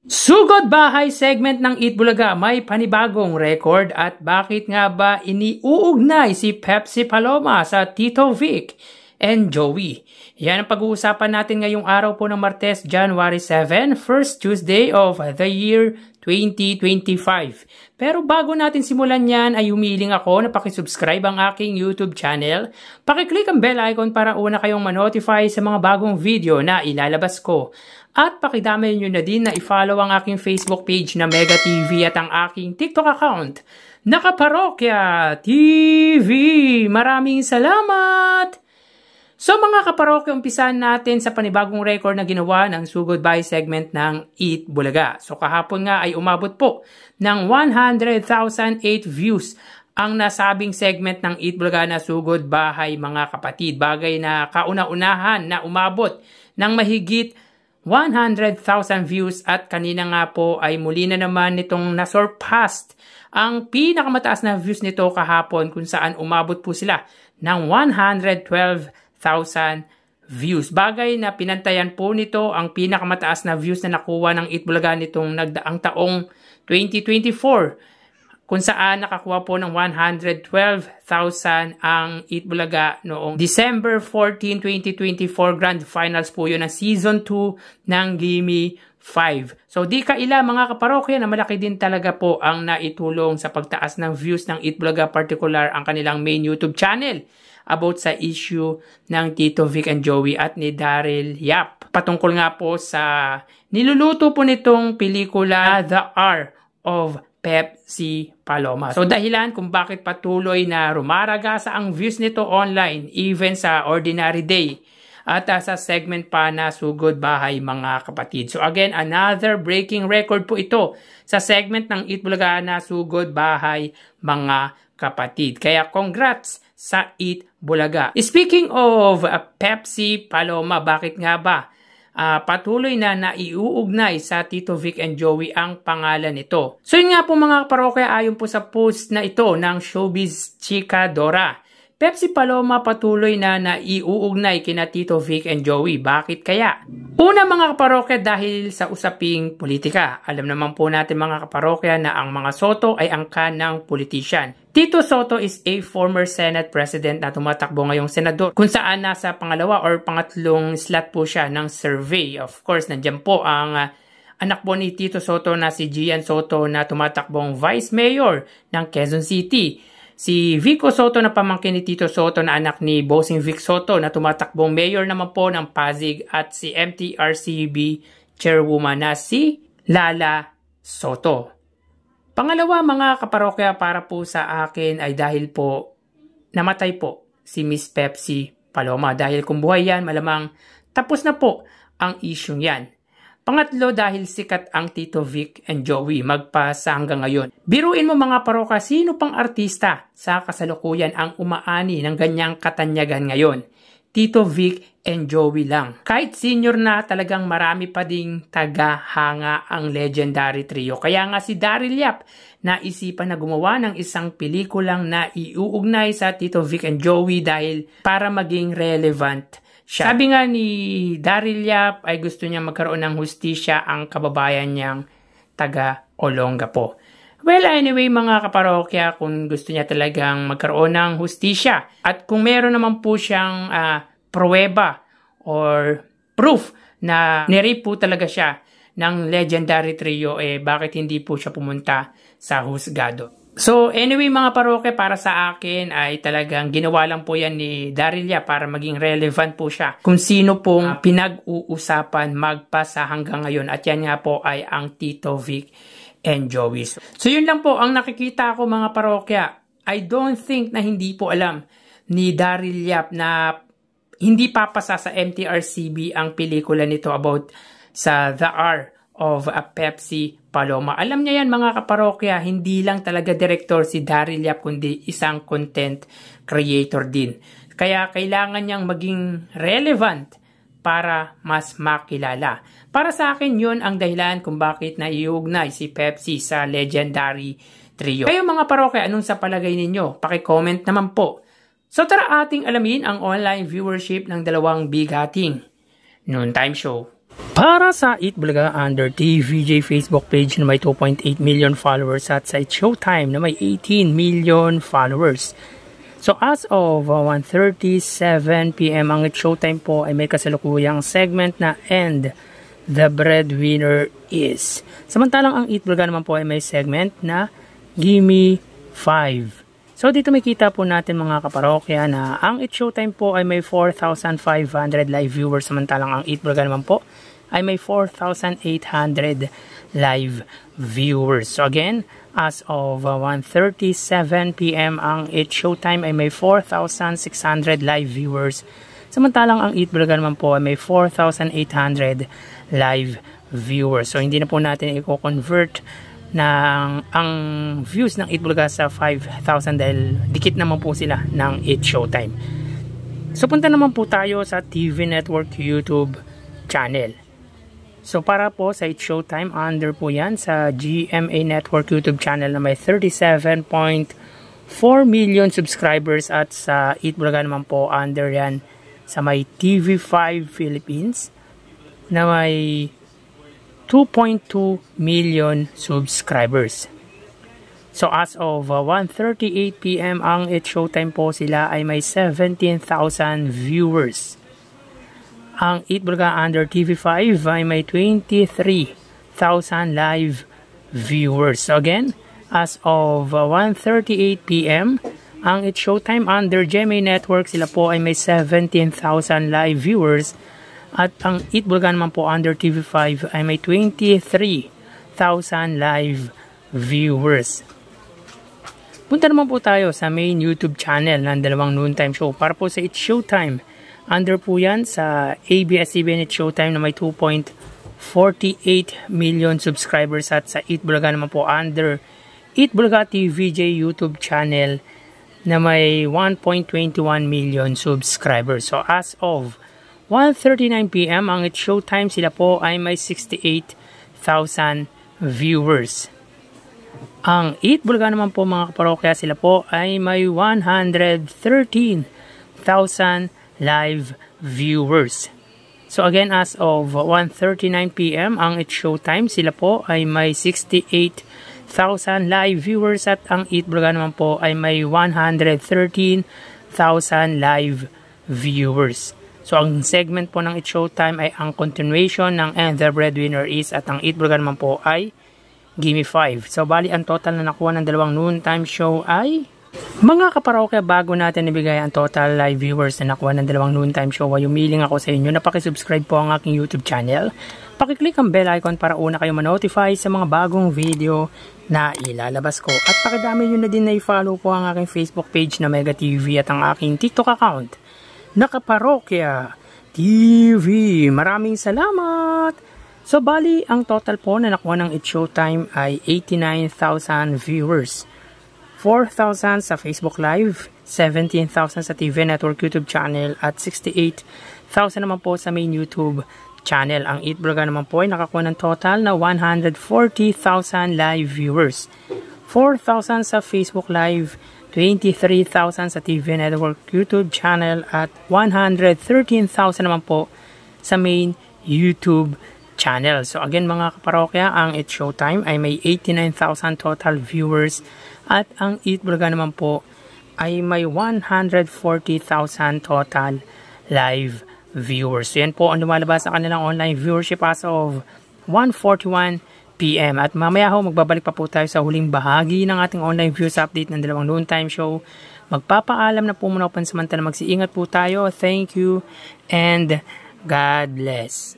Sugod Bahay segment ng Eat Bulaga may panibagong record at bakit nga ba iniuugnay si Pepsi Paloma sa Tito Vic and Joey? Yan ang pag-uusapan natin ngayong araw po ng Martes, January 7, first Tuesday of the year 2025. Pero bago natin simulan yan ay humiling ako na pakisubscribe ang aking YouTube channel. Pakiclick ang bell icon para una kayong manotify sa mga bagong video na ilalabas ko. At pakidamay nyo na din na i-follow ang aking Facebook page na Mega TV at ang aking TikTok account na Kaparokya TV. Maraming salamat! So mga kaparokya, umpisahan natin sa panibagong record na ginawa ng Sugod Bahay segment ng Eat Bulaga. So kahapon nga ay umabot po ng 100,008 views ang nasabing segment ng Eat Bulaga na Sugod Bahay mga kapatid. Bagay na kauna-unahan na umabot ng mahigit 100,000 views at kanina nga po ay muli na naman nitong nasurpassed ang pinakamataas na views nito kahapon kung saan umabot po sila ng 112,000 views. Bagay na pinantayan po nito ang pinakamataas na views na nakuha ng Eat Bulaga nitong nagdaang taong 2024 kung saan nakakuha po ng 112,000 ang Eat Bulaga noong December 14, 2024. Grand Finals po yun ng Season 2 ng Gimme 5. So di kaila mga kaparokya na malaki din talaga po ang naitulong sa pagtaas ng views ng Eat Bulaga, particular ang kanilang main YouTube channel about sa issue ng Tito Vic and Joey at ni Daryl Yap. Patungkol nga po sa niluluto po nitong pelikula The R of Pepsi Paloma. So dahilan kung bakit patuloy na rumaragasa ang views nito online even sa ordinary day at sa segment pa na Sugod Bahay mga kapatid. So again, another breaking record po ito sa segment ng Eat Bulaga na Sugod Bahay mga kapatid. Kaya congrats sa Eat Bulaga. Speaking of Pepsi Paloma, bakit nga ba patuloy na naiuugnay sa Tito Vic and Joey ang pangalan nito? So yun nga po mga parokya, ayon po sa post na ito ng Showbiz Chika Dora, Pepsi Paloma patuloy na naiuugnay kina Tito Vic and Joey. Bakit kaya? Una mga kaparokya, dahil sa usaping politika. Alam naman po natin mga kaparokya na ang mga Soto ay angkan ng politician. Tito Soto is a former Senate President na tumatakbo ngayong senador, kung saan nasa pangalawa or pangatlong slot po siya ng survey. Of course, nandiyan po ang anak po ni Tito Soto na si Gian Soto na tumatakbong Vice Mayor ng Quezon City. Si Vico Soto na pamangkin ni Tito Soto na anak ni Bossing Vic Soto na tumatakbong mayor naman po ng Pasig, at si MTRCB chairwoman na si Lala Soto. Pangalawa mga kaparokya para po sa akin ay dahil po namatay po si Miss Pepsi Paloma. Dahil kung buhay yan, malamang tapos na po ang issue yan. Pangatlo, dahil sikat ang Tito Vic and Joey magpasa hanggang ngayon. Biruin mo mga paroka, sino pang artista sa kasalukuyan ang umaani ng ganyang katanyagan ngayon? Tito Vic and Joey lang. Kahit senior na, talagang marami pa ding tagahanga ang legendary trio. Kaya nga si Daryl Yap naisipan na gumawa ng isang pelikulang na iuugnay sa Tito Vic and Joey dahil para maging relevant siya. Sabi nga ni Daryl Yap ay gusto niya magkaroon ng hustisya ang kababayan niyang taga Olongapo. Well, anyway mga kaparokya, kung gusto niya talagang magkaroon ng hustisya at kung meron naman po siyang pruweba or proof na nirape po talaga siya ng legendary trio, bakit hindi po siya pumunta sa husgado? So anyway mga parokya, para sa akin ay talagang ginawa lang po yan ni Daryl Yap para maging relevant po siya kung sino pong pinag-uusapan magpasa hanggang ngayon, at yan nga po ay ang Tito Vic and Joey. So yun lang po ang nakikita ko mga parokya. I don't think na hindi po alam ni Daryl Yap na hindi papasa sa MTRCB ang pelikula nito about sa The R of a Pepsi Paloma. Alam niya yan mga kaparokya, hindi lang talaga director si Daryl Yap kundi isang content creator din. Kaya kailangan niyang maging relevant para mas makilala. Para sa akin yun ang dahilan kung bakit naiugnay si Pepsi sa legendary trio. Kayo mga parokya, anong sa palagay ninyo? Paki-comment naman po. So tara ating alamin ang online viewership ng dalawang bigating noontime show. Para sa Eat Bulaga under TVJ Facebook page na may 2.8 million followers at sa It's Showtime na may 18 million followers. So as of 1:37 PM ang It's Showtime po ay may kasalukuyang segment na And the Breadwinner Is. Samantalang ang Eat Bulaga naman po ay may segment na Gimme 5. So dito makita po natin mga kaparokya na ang It's Showtime po ay may 4,500 live viewers, samantalang ang Eat Bulaga naman po ay may 4,800 live viewers. So again, as of 1:37 PM ang It's Showtime ay may 4,600 live viewers, samantalang ang Eat Bulaga naman po ay may 4,800 live viewers. So hindi na po natin i-convert ng ang views ng Eat Bulaga sa 5,000 dahil dikit naman po sila ng It's Showtime. So punta naman po tayo sa TV Network YouTube channel. So para po sa It's Showtime, under po yan sa GMA Network YouTube channel na may 37.4 million subscribers, at sa Eat Bulaga naman po under yan sa may TV5 Philippines na may 2.2 million subscribers. So as of 1:38 PM ang It's Showtime po, sila ay may 17,000 viewers. Ang Eat Bulaga under TV5 ay may 23,000 live viewers. So again, as of 1:38 PM ang It's Showtime under GMA Network, sila po ay may 17,000 live viewers. At ang Eat Bulaga naman po under TV5 ay may 23,000 live viewers. Punta naman po tayo sa main YouTube channel ng dalawang noontime show. Para po sa It's Showtime, under po yan sa ABS-CBN It's Showtime na may 2.48 million subscribers, at sa Eat Bulaga naman po under Eat Bulaga TVJ YouTube channel na may 1.21 million subscribers. So as of 1:39 PM ang It's Showtime, sila po ay may 68,000 viewers. Ang Eat Bulaga naman po mga kaparokya, sila po ay may 113,000 live viewers. So again, as of 1:39 PM ang It's Showtime, sila po ay may 68,000 live viewers, at ang Eat Bulaga naman po ay may 113,000 live viewers. So, ang segment po ng It's Showtime ay ang continuation ng And the Breadwinner Is, at ang Eat Bulaga naman po ay Gimme 5. So, bali ang total na nakuha ng dalawang noontime show ay mga kaparokya, bago natin ibigay ang total live viewers na nakuha ng dalawang noontime show, ay umiling ako sa inyo na pakisubscribe po ang aking YouTube channel. Pakiclick ang bell icon para una kayo ma-notify sa mga bagong video na ilalabas ko. At pakidami nyo na din na i-follow po ang aking Facebook page na Mega TV at ang aking TikTok account na Kaparokya TV. Maraming salamat! So, bali, ang total po na nakuha ng It's Showtime ay 89,000 viewers. 4,000 sa Facebook Live, 17,000 sa TV Network YouTube channel, at 68,000 naman po sa main YouTube channel. Ang Eat Bulaga naman po ay nakakuha ng total na 140,000 live viewers. 4,000 sa Facebook Live, 23,000 sa TV Network YouTube channel, at 113,000 naman po sa main YouTube channel. So again mga kaparokya, ang It's Showtime ay may 89,000 total viewers, at ang Eat Bulaga naman po ay may 140,000 total live viewers. So yan po ang lumalabas sa kanilang online viewership as of 1:41 PM. At mamaya ho, magbabalik pa po tayo sa huling bahagi ng ating online views update ng dalawang noontime show. Magpapaalam na po muna ako pansamantala. Magsiingat po tayo. Thank you and God bless.